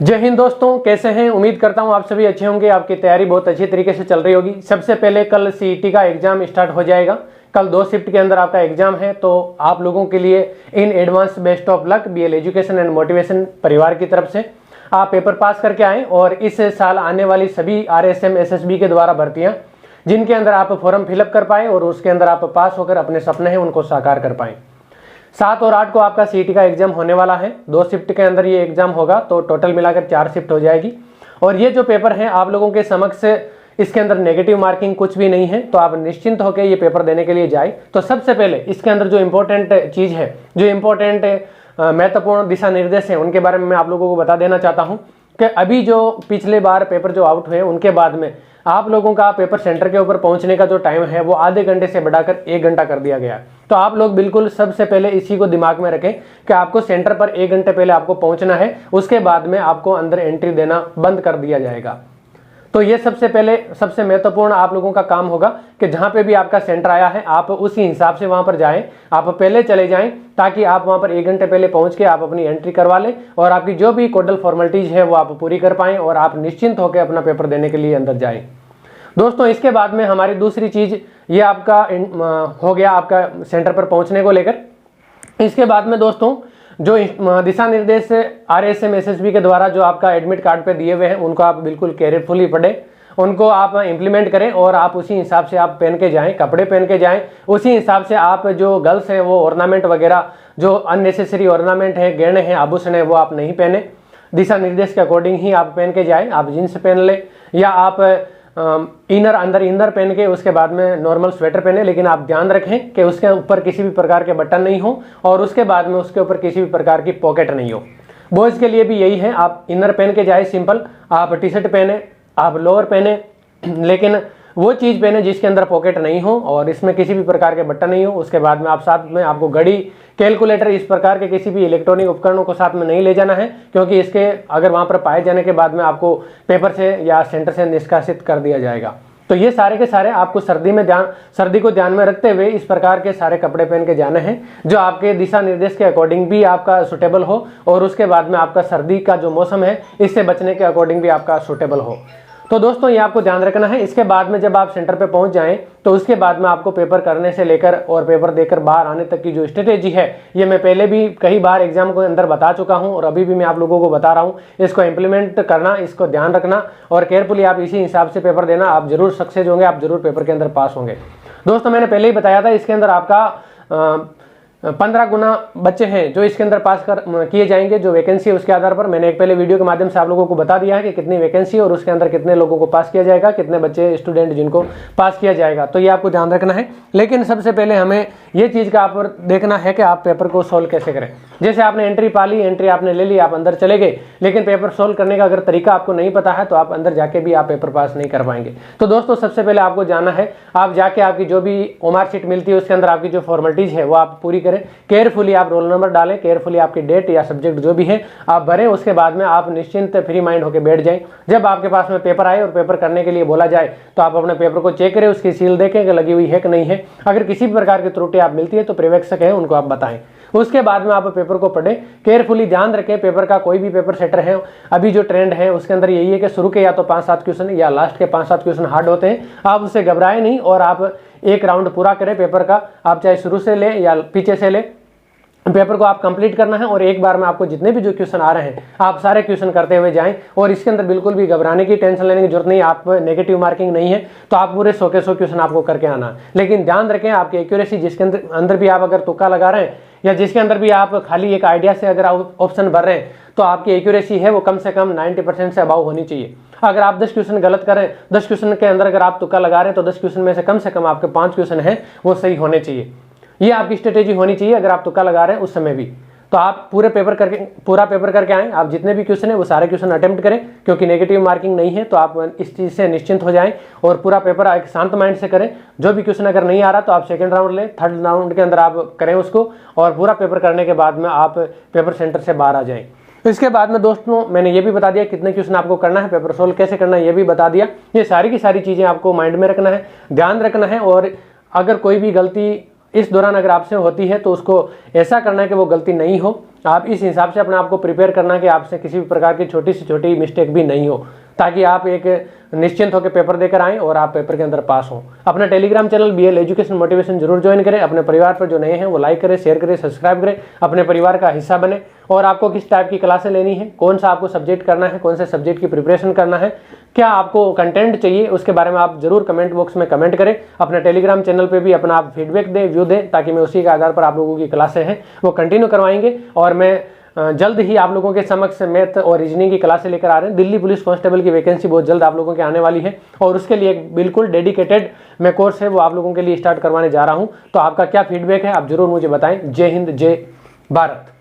जय हिंद दोस्तों, कैसे हैं। उम्मीद करता हूं आप सभी अच्छे होंगे। आपकी तैयारी बहुत अच्छी तरीके से चल रही होगी। सबसे पहले कल सीईटी का एग्जाम स्टार्ट हो जाएगा। कल 2 शिफ्ट के अंदर आपका एग्जाम है, तो आप लोगों के लिए in advance best of luck BL education and motivation परिवार की तरफ से। आप पेपर पास करके आएँ और इस साल आने वाली सभी RSM SSB के द्वारा भर्तियाँ जिनके अंदर आप फॉर्म फिलअप कर पाएँ और उसके अंदर आप पास होकर अपने सपने हैं उनको साकार कर पाएँ। 7 और 8 को आपका सीईटी का एग्जाम होने वाला है। 2 शिफ्ट के अंदर ये एग्जाम होगा, तो टोटल मिलाकर 4 शिफ्ट हो जाएगी। और ये जो पेपर है आप लोगों के समक्ष, इसके अंदर नेगेटिव मार्किंग कुछ भी नहीं है, तो आप निश्चिंत होकर ये पेपर देने के लिए जाए। तो सबसे पहले इसके अंदर जो इम्पोर्टेंट चीज़ है, जो इम्पोर्टेंट महत्वपूर्ण दिशा निर्देश हैं, उनके बारे में मैं आप लोगों को बता देना चाहता हूँ कि अभी जो पिछले बार पेपर जो आउट हुए उनके बाद में आप लोगों का पेपर सेंटर के ऊपर पहुंचने का जो टाइम है वो आधे घंटे से बढ़ाकर 1 घंटा कर दिया गया। तो आप लोग बिल्कुल सबसे पहले इसी को दिमाग में रखें कि आपको सेंटर पर 1 घंटे पहले आपको पहुंचना है, उसके बाद में आपको अंदर एंट्री देना बंद कर दिया जाएगा। तो ये सबसे पहले सबसे महत्वपूर्ण आप लोगों का काम होगा कि जहाँ पे भी आपका सेंटर आया है आप उसी हिसाब से वहाँ पर जाएं। आप पहले चले जाएं ताकि आप वहाँ पर 1 घंटे पहले पहुँच के आप अपनी एंट्री करवा लें और आपकी जो भी कोडल फॉर्मेलिटीज़ है वो आप पूरी कर पाएँ और आप निश्चिंत होकर अपना पेपर देने के लिए अंदर जाएँ। दोस्तों, इसके बाद में हमारी दूसरी चीज़ ये आपका हो गया आपका सेंटर पर पहुँचने को लेकर। इसके बाद में दोस्तों जो दिशा निर्देश RSM SSB के द्वारा जो आपका एडमिट कार्ड पे दिए हुए हैं उनको आप बिल्कुल केयरफुली पढ़ें, उनको आप इम्प्लीमेंट करें और आप उसी हिसाब से आप पहन के जाएं, कपड़े पहन के जाएं। उसी हिसाब से आप जो गर्ल्स हैं वो ऑर्नामेंट वगैरह जो अननेसेसरी ऑर्नामेंट है, गहने हैं, आभूषण है, वो आप नहीं पहने। दिशा निर्देश के अकॉर्डिंग ही आप पहन के जाएँ। आप जीन्स पहन लें या आप अंदर इनर पहन के उसके बाद में नॉर्मल स्वेटर पहने, लेकिन आप ध्यान रखें कि उसके ऊपर किसी भी प्रकार के बटन नहीं हो और उसके बाद में उसके ऊपर किसी भी प्रकार की पॉकेट नहीं हो। बॉयज़ के लिए भी यही है, आप इनर पहन के जाए सिंपल, आप टी शर्ट पहने, आप लोअर पहने, लेकिन वो चीज़ पहने जिसके अंदर पॉकेट नहीं हो और इसमें किसी भी प्रकार के बटन नहीं हो। उसके बाद में आप साथ में आपको घड़ी, कैलकुलेटर, इस प्रकार के किसी भी इलेक्ट्रॉनिक उपकरणों को साथ में नहीं ले जाना है, क्योंकि इसके अगर वहाँ पर पाए जाने के बाद में आपको पेपर से या सेंटर से निष्कासित कर दिया जाएगा। तो ये सारे के सारे आपको सर्दी को ध्यान में रखते हुए इस प्रकार के सारे कपड़े पहन के जाने हैं जो आपके दिशा निर्देश के अकॉर्डिंग भी आपका सूटेबल हो और उसके बाद में आपका सर्दी का जो मौसम है इससे बचने के अकॉर्डिंग भी आपका सूटेबल हो। तो दोस्तों ये आपको ध्यान रखना है। इसके बाद में जब आप सेंटर पे पहुंच जाएं तो उसके बाद में आपको पेपर करने से लेकर और पेपर देकर बाहर आने तक की जो स्ट्रेटेजी है ये मैं पहले भी कई बार एग्जाम के अंदर बता चुका हूं और अभी भी मैं आप लोगों को बता रहा हूं। इसको इम्प्लीमेंट करना, इसको ध्यान रखना और केयरफुली आप इसी हिसाब से पेपर देना। आप जरूर सक्सेस होंगे, आप जरूर पेपर के अंदर पास होंगे। दोस्तों मैंने पहले ही बताया था इसके अंदर आपका 15 गुना बच्चे हैं जो इसके अंदर पास किए जाएंगे। जो वैकेंसी है उसके आधार पर मैंने एक पहले वीडियो के माध्यम से आप लोगों को बता दिया है कि कितनी वैकेंसी और उसके अंदर कितने लोगों को पास किया जाएगा, कितने बच्चे स्टूडेंट जिनको पास किया जाएगा। तो ये आपको ध्यान रखना है। लेकिन सबसे पहले हमें ये चीज़ का आप देखना है कि आप पेपर को सोल्व कैसे करें। जैसे आपने एंट्री पा ली, एंट्री आपने ले ली, आप अंदर चले गए, लेकिन पेपर सोल्व करने का अगर तरीका आपको नहीं पता है तो आप अंदर जाके भी आप पेपर पास नहीं कर पाएंगे। तो दोस्तों सबसे पहले आपको जाना है, आप जाके आपकी जो भी OMR शीट मिलती है उसके अंदर आपकी जो फॉर्मेलिटीज़ है वो आप पूरी करें। केयरफुली आप रोल नंबर डालें, केयरफुली आपकी डेट या सब्जेक्ट जो भी है आप भरें। उसके बाद में आप निश्चिंत फ्री माइंड होकर बैठ जाएं। जब आपके पास में पेपर आए और पेपर करने के लिए बोला जाए तो आप अपने पेपर को चेक करें, उसकी सील देखें कि लगी हुई है कि नहीं है। अगर किसी भी प्रकार की त्रुटि आप मिलती है तो पर्यवेक्षक है उनको आप बताएं। उसके बाद में आप पेपर को पढ़ें, केयरफुली ध्यान रखें। पेपर का कोई भी पेपर सेटर है, अभी जो ट्रेंड है उसके अंदर यही है कि शुरू के या तो 5-7 क्वेश्चन या लास्ट के 5-7 क्वेश्चन हार्ड होते हैं। आप उससे घबराएं नहीं और आप एक राउंड पूरा करें पेपर का। आप चाहे शुरू से लें या पीछे से लें, पेपर को आप कंप्लीट करना है और एक बार में आपको जितने भी जो क्वेश्चन आ रहे हैं आप सारे क्वेश्चन करते हुए जाएं। और इसके अंदर बिल्कुल भी घबराने की, टेंशन लेने की जरूरत नहीं। आप नेगेटिव मार्किंग नहीं है तो आप पूरे 100 के 100 क्वेश्चन आपको करके आना है। लेकिन ध्यान रखें आपकी एक्यूरेसी, जिसके अंदर भी आप अगर तुक्का लगा रहे हैं या जिसके अंदर भी आप खाली एक आइडिया से अगर आप ऑप्शन भर रहे हैं तो आपकी एक्यूरेसी है वो कम से कम 90% से अबाव होनी चाहिए। अगर आप 10 क्वेश्चन गलत करें, 10 क्वेश्चन के अंदर अगर आप तुक्का लगा रहे हैं तो 10 क्वेश्चन में से कम आपके 5 क्वेश्चन हैं वो सही होने चाहिए। ये आपकी स्ट्रेटेजी होनी चाहिए अगर आप तुक्का लगा रहे हैं उस समय भी। तो आप पूरा पेपर करके आएँ। आप जितने भी क्वेश्चन है वो सारे क्वेश्चन अटेम्प्ट करें, क्योंकि नेगेटिव मार्किंग नहीं है। तो आप इस चीज़ से निश्चिंत हो जाएं और पूरा पेपर एक शांत माइंड से करें। जो भी क्वेश्चन अगर नहीं आ रहा तो आप सेकंड राउंड लें, थर्ड राउंड के अंदर आप करें उसको और पूरा पेपर करने के बाद में आप पेपर सेंटर से बाहर आ जाएँ। इसके बाद में दोस्तों मैंने ये भी बता दिया कितने क्वेश्चन आपको करना है, पेपर सोल्व कैसे करना है ये भी बता दिया। ये सारी की सारी चीज़ें आपको माइंड में रखना है, ध्यान रखना है। और अगर कोई भी गलती इस दौरान अगर आपसे होती है तो उसको ऐसा करना है कि वो गलती नहीं हो। आप इस हिसाब से अपने आप को प्रिपेयर करना कि आपसे किसी भी प्रकार की छोटी से छोटी मिस्टेक भी नहीं हो, ताकि आप एक निश्चिंत होकर पेपर देकर आएँ और आप पेपर के अंदर पास हों। अपना Telegram channel BL education motivation जरूर ज्वाइन करें। अपने परिवार पर जो नए हैं वो लाइक करें, शेयर करें, सब्सक्राइब करें, अपने परिवार का हिस्सा बने। और आपको किस टाइप की क्लासें लेनी है, कौन सा आपको सब्जेक्ट करना है, कौन से सब्जेक्ट की प्रिपरेशन करना है, क्या आपको कंटेंट चाहिए, उसके बारे में आप जरूर कमेंट बॉक्स में कमेंट करें। अपने टेलीग्राम चैनल पे भी अपना आप फीडबैक दें, व्यू दें, ताकि मैं उसी के आधार पर आप लोगों की क्लासें हैं वो कंटिन्यू करवाएंगे। और मैं जल्द ही आप लोगों के समक्ष मैथ और रीजनिंग की क्लासें लेकर आ रहे हैं। दिल्ली पुलिस कांस्टेबल की वैकेंसी बहुत जल्द आप लोगों के आने वाली है और उसके लिए एक बिल्कुल डेडिकेटेड मैं कोर्स है वो आप लोगों के लिए स्टार्ट करवाने जा रहा हूं। तो आपका क्या फीडबैक है आप जरूर मुझे बताएं। जय हिंद, जय भारत।